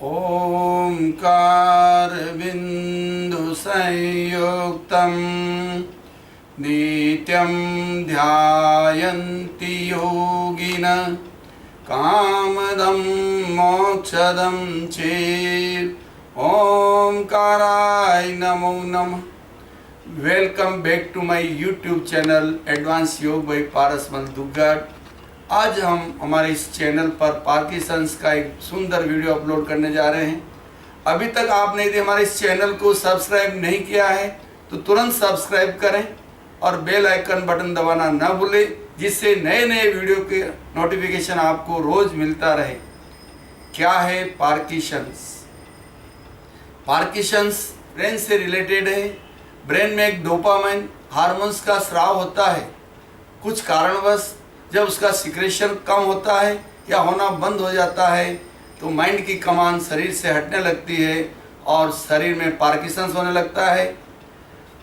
ओंकारबिंदुसंयुक्तं नित्यं ध्यायन्ति योगिनः कामदं मोक्षदं चेत् ओंकाराय नमो नमः। Welcome back to my YouTube channel advance yoga by Parasmal Duggad. आज हम हमारे इस चैनल पर पार्किंसंस का एक सुंदर वीडियो अपलोड करने जा रहे हैं। अभी तक आपने यदि हमारे इस चैनल को सब्सक्राइब नहीं किया है तो तुरंत सब्सक्राइब करें और बेल आइकन बटन दबाना ना भूलें, जिससे नए नए वीडियो के नोटिफिकेशन आपको रोज मिलता रहे। क्या है पार्किंसंस? पार्किंसंस ब्रेन से रिलेटेड है। ब्रेन में एक डोपामाइन हार्मोन्स का स्राव होता है। कुछ कारणवश जब उसका सिक्रेशन कम होता है या होना बंद हो जाता है तो माइंड की कमान शरीर से हटने लगती है और शरीर में पार्किंसंस होने लगता है।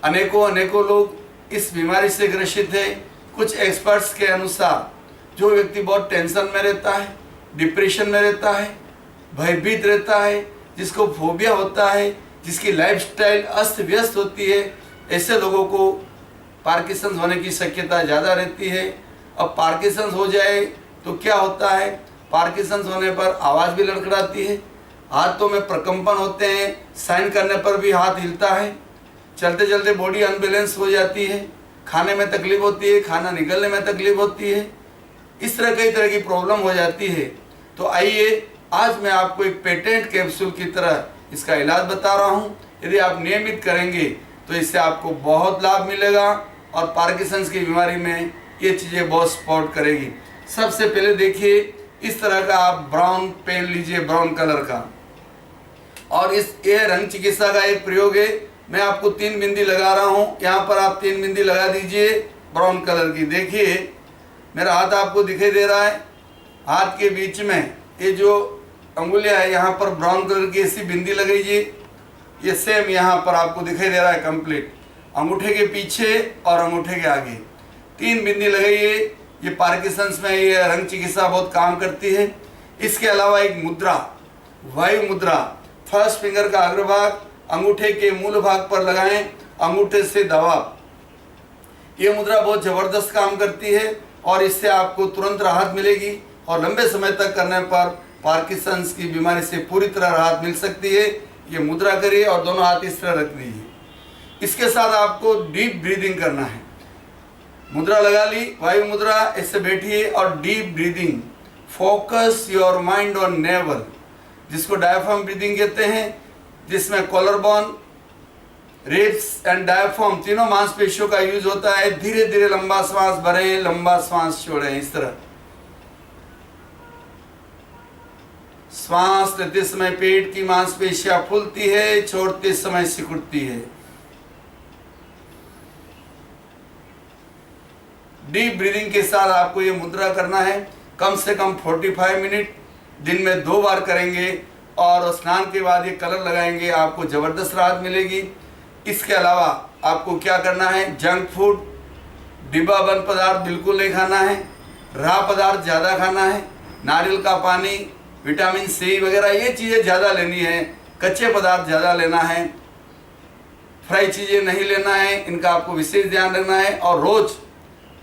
अनेकों लोग इस बीमारी से ग्रसित है। कुछ एक्सपर्ट्स के अनुसार जो व्यक्ति बहुत टेंशन में रहता है, डिप्रेशन में रहता है, भयभीत रहता है, जिसको फोबिया होता है, जिसकी लाइफस्टाइल अस्त व्यस्त होती है, ऐसे लोगों को पार्किंसंस होने की शक्यता ज़्यादा रहती है। अब पार्किंसंस हो जाए तो क्या होता है? पार्किंसंस होने पर आवाज़ भी लड़खड़ाती है, हाथों में प्रकंपन होते हैं, साइन करने पर भी हाथ हिलता है, चलते चलते बॉडी अनबैलेंस हो जाती है, खाने में तकलीफ होती है, खाना निगलने में तकलीफ होती है, इस तरह कई तरह की प्रॉब्लम हो जाती है। तो आइए आज मैं आपको एक पेटेंट कैप्सूल की तरह इसका इलाज बता रहा हूँ। यदि आप नियमित करेंगे तो इससे आपको बहुत लाभ मिलेगा और पार्किंसंस की बीमारी में ये चीज़ें बहुत सपोर्ट करेगी। सबसे पहले देखिए, इस तरह का आप ब्राउन पेन लीजिए, ब्राउन कलर का, और ये रंग चिकित्सा का एक प्रयोग है। मैं आपको 3 बिंदी लगा रहा हूँ, यहाँ पर आप 3 बिंदी लगा दीजिए ब्राउन कलर की। देखिए मेरा हाथ आपको दिखाई दे रहा है, हाथ के बीच में ये जो अंगुलियाँ है यहाँ पर ब्राउन कलर की ऐसी बिंदी लगाइए। ये सेम यहाँ पर आपको दिखाई दे रहा है कंप्लीट, अंगूठे के पीछे और अंगूठे के आगे 3 बिंदी लगाइए। ये पार्किंसंस में ये रंग चिकित्सा बहुत काम करती है। इसके अलावा एक मुद्रा, वायु मुद्रा, फर्स्ट फिंगर का अग्रभाग अंगूठे के मूल भाग पर लगाएं, अंगूठे से दबाव। ये मुद्रा बहुत ज़बरदस्त काम करती है और इससे आपको तुरंत राहत मिलेगी और लंबे समय तक करने पर पार्किंसंस की बीमारी से पूरी तरह राहत मिल सकती है। ये मुद्रा करिए और दोनों हाथ इस तरह रख दीजिए। इसके साथ आपको डीप ब्रीदिंग करना है। मुद्रा लगा ली, वायु मुद्रा, इससे बैठिए और deep breathing. Focus your mind on navel, जिसको डायफ्राम ब्रीदिंग कहते हैं, जिसमें collar bone, ribs and diaphragm तीनों मांसपेशियों का यूज होता है। धीरे धीरे लंबा श्वास भरें, लंबा श्वास छोड़ें। इस तरह श्वास लेते समय पेट की मांसपेशियां फूलती है, छोड़ते समय सिकुड़ती है। डीप ब्रीदिंग के साथ आपको ये मुद्रा करना है। कम से कम 45 मिनट दिन में 2 बार करेंगे और स्नान के बाद ये कलर लगाएंगे, आपको ज़बरदस्त राहत मिलेगी। इसके अलावा आपको क्या करना है? जंक फूड, डिब्बा बंद पदार्थ बिल्कुल नहीं खाना है, राह पदार्थ ज़्यादा खाना है, नारियल का पानी, विटामिन सी वगैरह ये चीज़ें ज़्यादा लेनी है, कच्चे पदार्थ ज़्यादा लेना है, फ्राई चीज़ें नहीं लेना है, इनका आपको विशेष ध्यान रखना है। और रोज़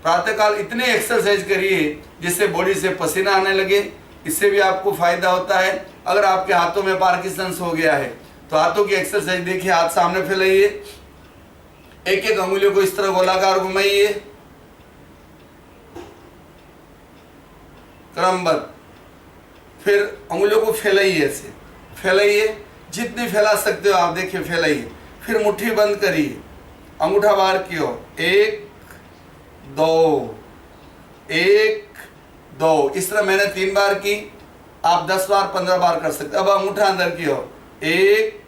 प्रातःकाल इतने एक्सरसाइज करिए जिससे बॉडी से पसीना आने लगे, इससे भी आपको फायदा होता है। अगर आपके हाथों में पार्किंसंस हो गया है तो हाथों की एक्सरसाइज देखिए, हाथ सामने फैलाइए, एक एक अंगुलियों को इस तरह गोलाकार घुमाइए क्रमबद्ध, फिर अंगुलियों को फैलाइए, ऐसे फैलाइए, जितनी फैला सकते हो आप देखिए फैलाइए। फिर मुट्ठी बंद करिए, अंगूठा बाहर की ओर, 1 2 1 2। इस तरह मैंने 3 बार की, आप 10 बार 15 बार कर सकते। अब अंगूठा अंदर की ओर, 1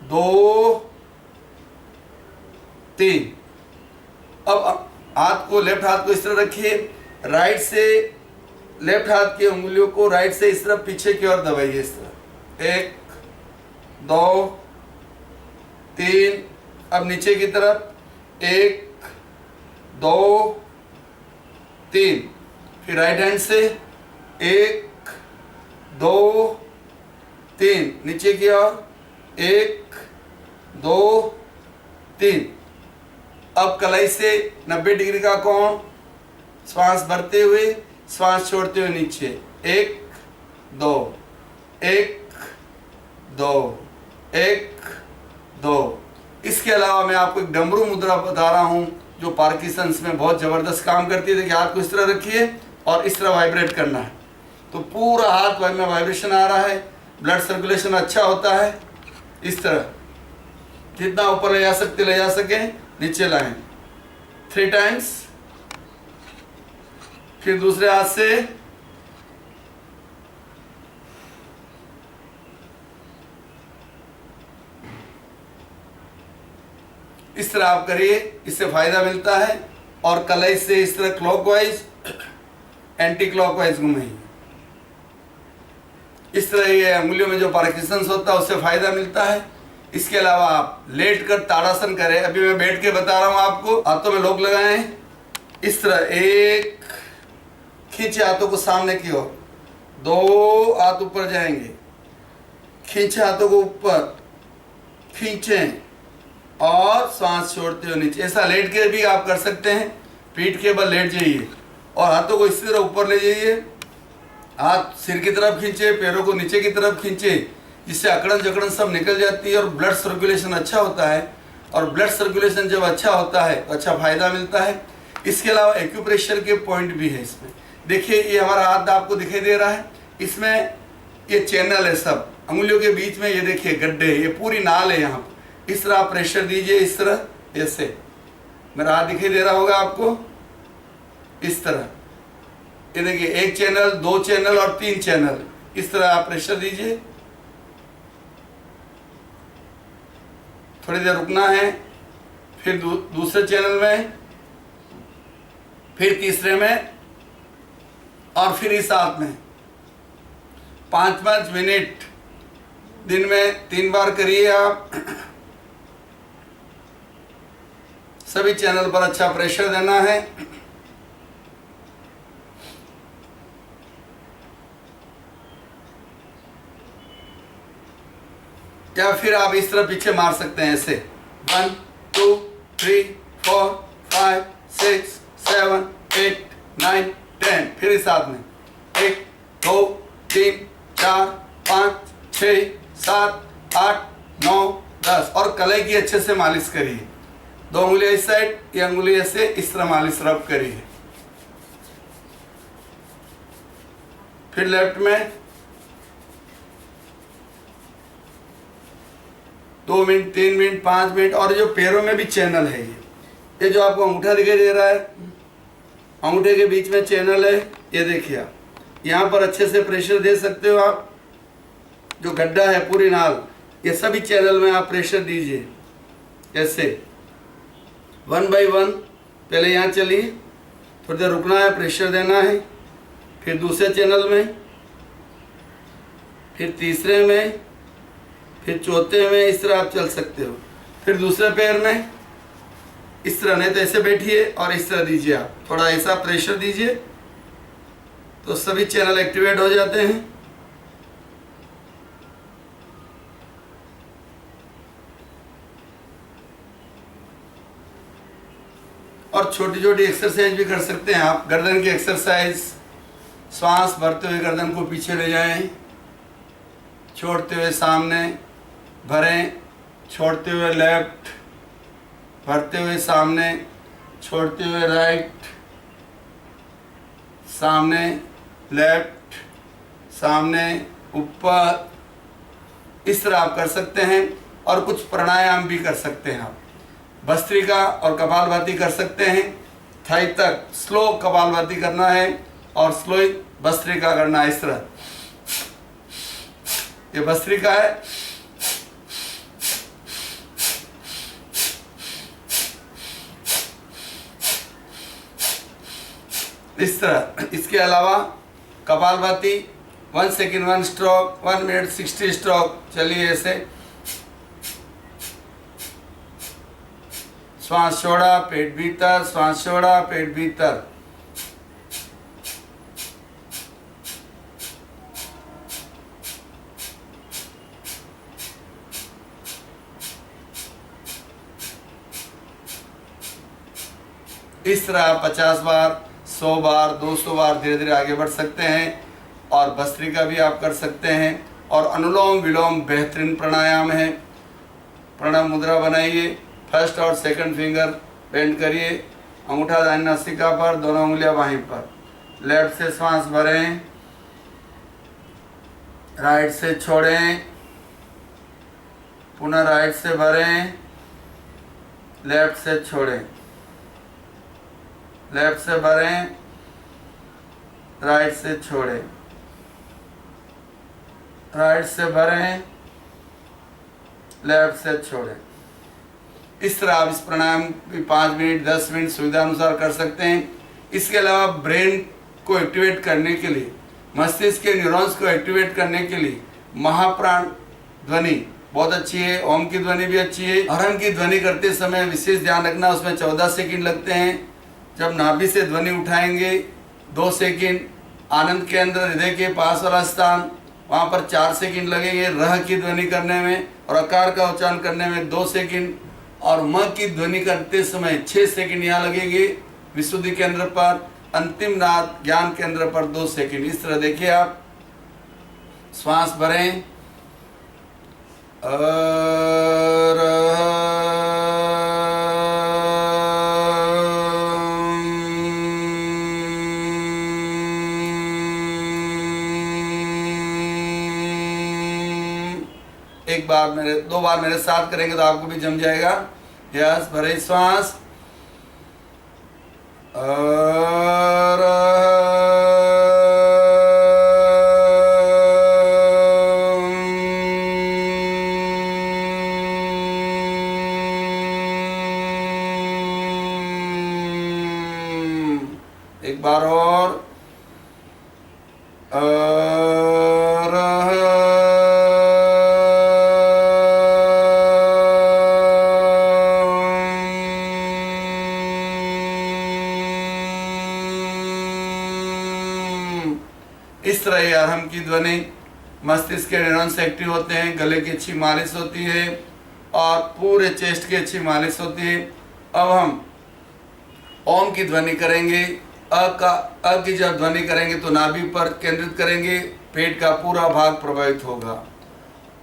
2 3। अब हाथ को, लेफ्ट हाथ को इस तरह रखिए, राइट से लेफ्ट हाथ की उंगलियों को राइट से इस तरह पीछे की ओर दबाइए, इस तरह 1 2 3। अब नीचे की तरफ 1 2 3। फिर राइट हैंड से 1 2 3, नीचे की ओर 1 2 3। अब कलाई से 90 डिग्री का कोण, श्वास भरते हुए श्वास छोड़ते हुए नीचे 1 2 1 2 1 2। इसके अलावा मैं आपको एक डमरू मुद्रा बता रहा हूं जो पार्किंसंस में बहुत ज़बरदस्त काम करती है। देखिए हाथ को इस तरह रखिए और इस तरह वाइब्रेट करना है तो पूरा हाथ में वाइब्रेशन आ रहा है, ब्लड सर्कुलेशन अच्छा होता है। इस तरह जितना ऊपर ले जा सकते ले जा सकें, नीचे लाएं 3 टाइम्स। फिर दूसरे हाथ से इस तरह आप करिए, इससे फायदा मिलता है। और कलाई से इस तरह क्लॉकवाइज एंटी क्लॉकवाइज घुमाइए। इस तरह ये अंगुलियों में जो पार्किंसंस होता है उससे फायदा मिलता है। इसके अलावा आप लेट कर ताड़ासन करें। अभी मैं बैठ के बता रहा हूं आपको, हाथों में लोग लगाएं इस तरह, 1 खींचे हाथों को सामने की ओर, 2 हाथ ऊपर जाएंगे, खींचे हाथों को ऊपर, खींचें और सांस छोड़ते हुए नीचे। ऐसा लेट के भी आप कर सकते हैं। पीठ के बल लेट जाइए और हाथों को इसी तरह ऊपर ले जाइए, हाथ सिर की तरफ खींचे, पैरों को नीचे की तरफ खींचे, जिससे अकड़न जकड़न सब निकल जाती है और ब्लड सर्कुलेशन अच्छा होता है। और ब्लड सर्कुलेशन जब अच्छा होता है तो अच्छा फायदा मिलता है। इसके अलावा एक्यूप्रेशर के पॉइंट भी है इसमें। देखिए ये हमारा हाथ आपको दिखाई दे रहा है, इसमें ये चैनल है सब अंगुलियों के बीच में, ये देखिए गड्ढे, ये पूरी नाल है यहाँ पर। इस तरह आप प्रेशर दीजिए, इस तरह, ऐसे मेरा हाथ दिखाई दे रहा होगा आपको, इस तरह। ये देखिए 1 चैनल, 2 चैनल और 3 चैनल, इस तरह आप प्रेशर दीजिए। थोड़ी देर रुकना है, फिर दूसरे चैनल में, फिर तीसरे में और फिर इस हाथ में 5-5 मिनट दिन में 3 बार करिए आप। सभी चैनल पर अच्छा प्रेशर देना है। या फिर आप इस तरह पीछे मार सकते हैं ऐसे, 1 2 3 4 5 6 7 8 9 10। फिर इस हाथ में 1 2 3 4 5 6 7 8 9 10। और कलाई की अच्छे से मालिश करिए। 2 उंगलियां इस साइड, ये अंगुली ऐसे, इस तरह मालिश रब करिए। फिर लेफ्ट में 2 मिनट, 3 मिनट, 5 मिनट। और जो पैरों में भी चैनल है, ये जो आपको अंगूठा दिखाई दे रहा है, अंगूठे के बीच में चैनल है, ये देखिए आप यहाँ पर अच्छे से प्रेशर दे सकते हो। आप जो गड्ढा है पूरी नाल, ये सभी चैनल में आप प्रेशर दीजिए ऐसे 1 बाय 1। पहले यहाँ चलिए, थोड़ी देर रुकना है, प्रेशर देना है, फिर दूसरे चैनल में, फिर तीसरे में, फिर चौथे में। इस तरह आप चल सकते हो। फिर दूसरे पैर में इस तरह, नहीं तो ऐसे बैठिए और इस तरह दीजिए। आप थोड़ा ऐसा प्रेशर दीजिए तो सभी चैनल एक्टिवेट हो जाते हैं। और छोटी छोटी एक्सरसाइज भी कर सकते हैं आप। गर्दन की एक्सरसाइज, श्वास भरते हुए गर्दन को पीछे ले जाएं, छोड़ते हुए सामने भरें, छोड़ते हुए लेफ्ट, भरते हुए सामने, छोड़ते हुए राइट, सामने लेफ्ट, सामने ऊपर। इस तरह आप कर सकते हैं। और कुछ प्राणायाम भी कर सकते हैं आप। भस्त्रिका और कपालभाति कर सकते हैं। थाई तक स्लो कपालभाति करना है और स्लो भस्त्रिका करना है। इस तरह ये भस्त्रिका है। इस तरह। इसके अलावा kapalbhati 1 second 1 stroke, 1 minute 60 stroke. चलिए ऐसे, श्वास छोड़ा, पेट भीतर, श्वास छोड़ा, पेट भीतर। इस तरह आप 50 बार, 100 बार, 200 बार धीरे धीरे आगे बढ़ सकते हैं। और भस्त्रिका भी आप कर सकते हैं। और अनुलोम विलोम बेहतरीन प्राणायाम है। प्रणव मुद्रा बनाइए, फर्स्ट और सेकंड फिंगर बेंड करिए, अंगूठा दाहिनी नासिका पर, दोनों उंगलियां बाहीं पर। लेफ्ट से श्वास भरें, राइट से छोड़ें, पुनः राइट से भरें, लेफ्ट से छोड़ें, लेफ्ट से भरें, राइट से छोड़ें, राइट से भरें, लेफ्ट से छोड़ें। इस तरह आप इस प्राणायाम 5 मिनट 10 मिनट सुविधा अनुसार कर सकते हैं। इसके अलावा ब्रेन को एक्टिवेट करने के लिए, मस्तिष्क के न्यूरॉन्स को एक्टिवेट करने के लिए महाप्राण ध्वनि बहुत अच्छी है। ओम की ध्वनि भी अच्छी है। हरण की ध्वनि करते समय विशेष ध्यान रखना, उसमें 14 सेकंड लगते हैं। जब नाभि से ध्वनि उठाएंगे 2 सेकंड, आनंद के अंदर हृदय के पास वाला स्थान वहाँ पर 4 सेकंड लगेंगे रह की ध्वनि करने में, और अकार का उच्चारण करने में 2 सेकंड, और म की ध्वनि करते समय 6 सेकंड यहाँ लगेंगे विशुद्धि केंद्र पर, अंतिम नाद ज्ञान केंद्र पर 2 सेकंड। इस तरह देखिए आप श्वास भरें, एक बार मेरे 2 बार मेरे साथ करेंगे तो आपको भी जम जाएगा। यस, भरे श्वास, एक बार और, इस तरह ये अरहम की ध्वनि मस्तिष्क के न्यूरॉन्स एक्टिव होते हैं, गले की अच्छी मालिश होती है और पूरे चेस्ट की अच्छी मालिश होती है। अब हम ओम की ध्वनि करेंगे। अ की जब ध्वनि करेंगे तो नाभि पर केंद्रित करेंगे, पेट का पूरा भाग प्रभावित होगा।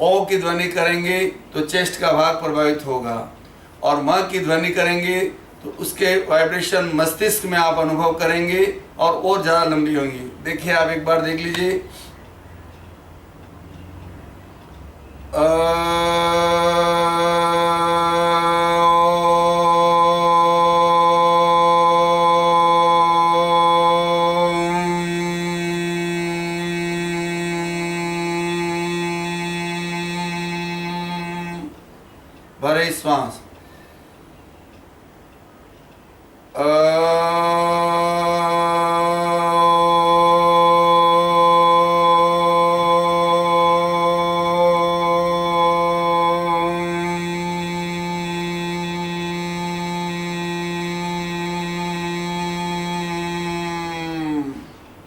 ओ की ध्वनि करेंगे तो चेस्ट का भाग प्रभावित होगा। और म की ध्वनि करेंगे तो उसके वाइब्रेशन मस्तिष्क में आप अनुभव करेंगे और ज़्यादा लंबी होंगी। देखिए आप एक बार देख लीजिए। भरे श्वास,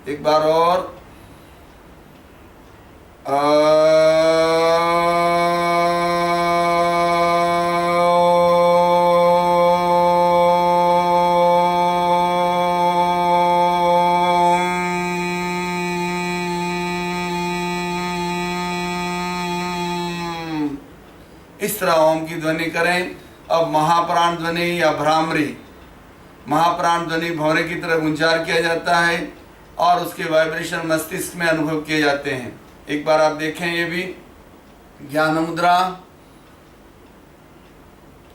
एक बार और, इस तरह ओम की ध्वनि करें। अब महाप्राण ध्वनि या भ्रामरी, महाप्राण ध्वनि भंवरे की तरह गुंजार किया जाता है और उसके वाइब्रेशन मस्तिष्क में अनुभव किए जाते हैं। एक बार आप देखें ये भी। ज्ञान मुद्रा,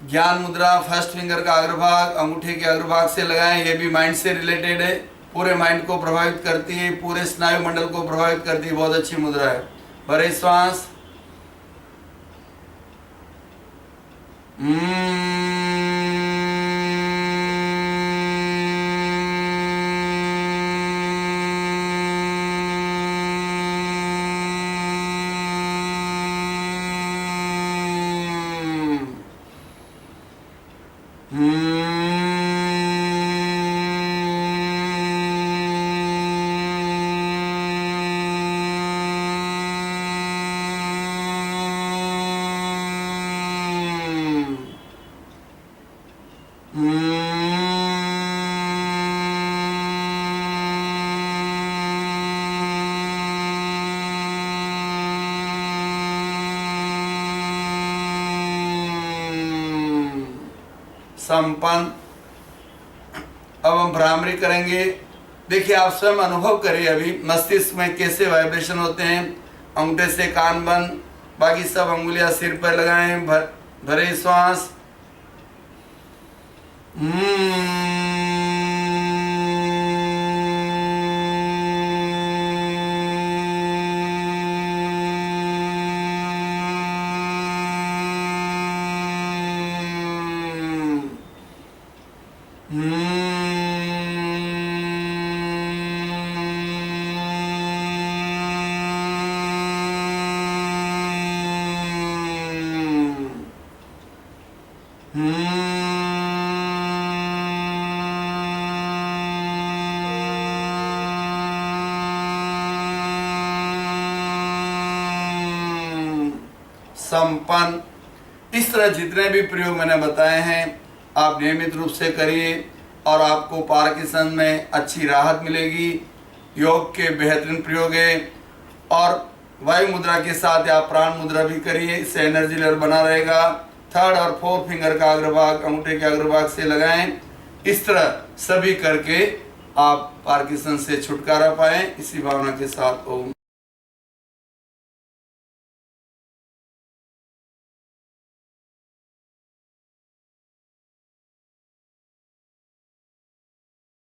ज्ञान मुद्रा फर्स्ट फिंगर का अग्रभाग अंगूठे के अग्रभाग से लगाएं। ये भी माइंड से रिलेटेड है, पूरे माइंड को प्रभावित करती है, पूरे स्नायु मंडल को प्रभावित करती है। बहुत अच्छी मुद्रा है। भरे श्वास, संपन्न। अब हम भ्रामरी करेंगे। देखिए, आप स्वयं अनुभव करिए अभी मस्तिष्क में कैसे वाइब्रेशन होते हैं। अंगूठे से कान बंद, बाकी सब अंगुलियां सिर पर लगाएं, भरे श्वास। संपन्न। इस तरह जितने भी प्रयोग मैंने बताए हैं आप नियमित रूप से करिए और आपको पार्किंसन में अच्छी राहत मिलेगी। योग के बेहतरीन प्रयोग है। और वायु मुद्रा के साथ आप प्राण मुद्रा भी करिए, इससे एनर्जी लेवल बना रहेगा। थर्ड और फोर्थ फिंगर का अग्रभाग अंगूठे के अग्रभाग से लगाएं। इस तरह सभी करके आप पार्किंसन से छुटकारा पाएं। इसी भावना के साथ ओम।